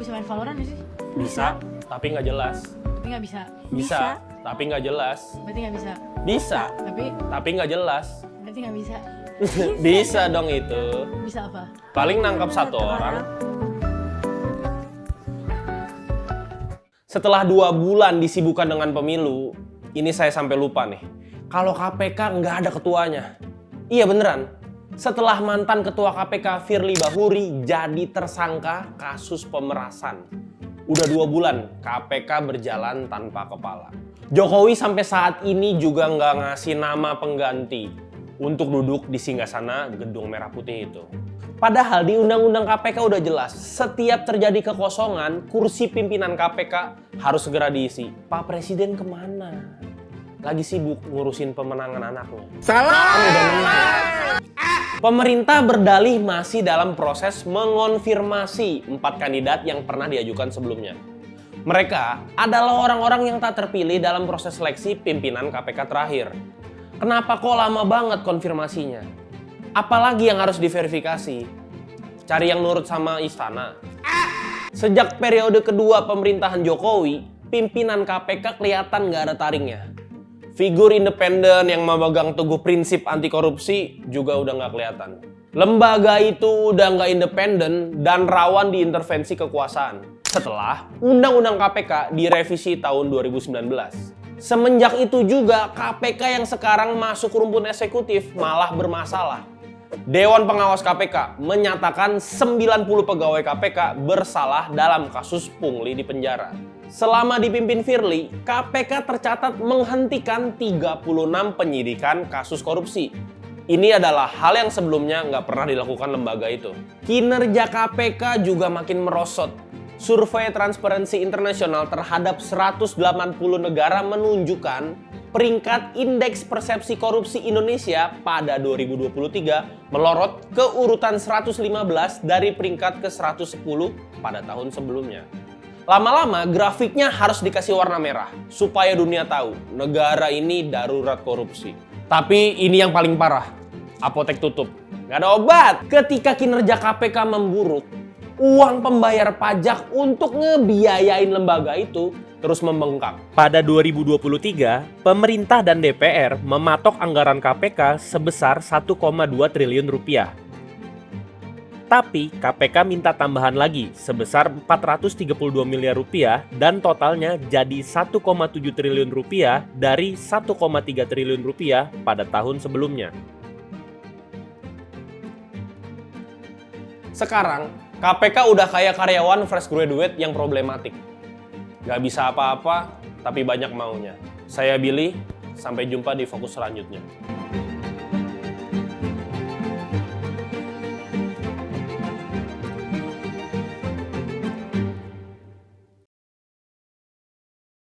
bisa main Valorant gak sih? Bisa, tapi nggak jelas. Tapi nggak bisa. Bisa, tapi nggak jelas. Berarti nggak bisa. Bisa, Tapi nggak jelas. berarti nggak bisa. Bisa dong itu. Bisa apa? Paling nangkap satu orang. Setelah 2 bulan disibukkan dengan pemilu, ini saya sampai lupa nih. Kalau KPK nggak ada ketuanya. Iya beneran. Setelah mantan ketua KPK Firly Bahuri jadi tersangka kasus pemerasan. Udah 2 bulan KPK berjalan tanpa kepala. Jokowi sampai saat ini juga nggak ngasih nama pengganti untuk duduk di singgasana Gedung Merah Putih itu. Padahal di Undang-Undang KPK udah jelas, setiap terjadi kekosongan, kursi pimpinan KPK harus segera diisi. Pak Presiden kemana? Lagi sibuk ngurusin pemenangan anaknya. Salah! Kan udah menang. Pemerintah berdalih masih dalam proses mengonfirmasi 4 kandidat yang pernah diajukan sebelumnya. Mereka adalah orang-orang yang tak terpilih dalam proses seleksi pimpinan KPK terakhir. Kenapa kok lama banget konfirmasinya? Apalagi yang harus diverifikasi? Cari yang nurut sama istana. Sejak periode kedua pemerintahan Jokowi, pimpinan KPK kelihatan nggak ada taringnya. Figur independen yang memegang teguh prinsip anti korupsi juga udah nggak kelihatan. Lembaga itu udah nggak independen dan rawan diintervensi kekuasaan. Setelah Undang-Undang KPK direvisi tahun 2019. Semenjak itu juga KPK yang sekarang masuk rumpun eksekutif malah bermasalah. Dewan Pengawas KPK menyatakan 90 pegawai KPK bersalah dalam kasus pungli di penjara. Selama dipimpin Firly, KPK tercatat menghentikan 36 penyidikan kasus korupsi. Ini adalah hal yang sebelumnya nggak pernah dilakukan lembaga itu. Kinerja KPK juga makin merosot. Survei Transparency International terhadap 180 negara menunjukkan peringkat indeks persepsi korupsi Indonesia pada 2023 melorot ke urutan 115 dari peringkat ke 110 pada tahun sebelumnya. Lama-lama grafiknya harus dikasih warna merah supaya dunia tahu negara ini darurat korupsi. Tapi ini yang paling parah, apotek tutup, nggak ada obat. Ketika kinerja KPK memburuk, uang pembayar pajak untuk ngebiayain lembaga itu terus membengkak. Pada 2023, pemerintah dan DPR mematok anggaran KPK sebesar 1,2 triliun rupiah. Tapi KPK minta tambahan lagi sebesar 432 miliar rupiah dan totalnya jadi 1,7 triliun rupiah dari 1,3 triliun rupiah pada tahun sebelumnya. Sekarang, KPK udah kayak karyawan fresh graduate yang problematik. Gak bisa apa-apa, tapi banyak maunya. Saya Billy, sampai jumpa di fokus selanjutnya.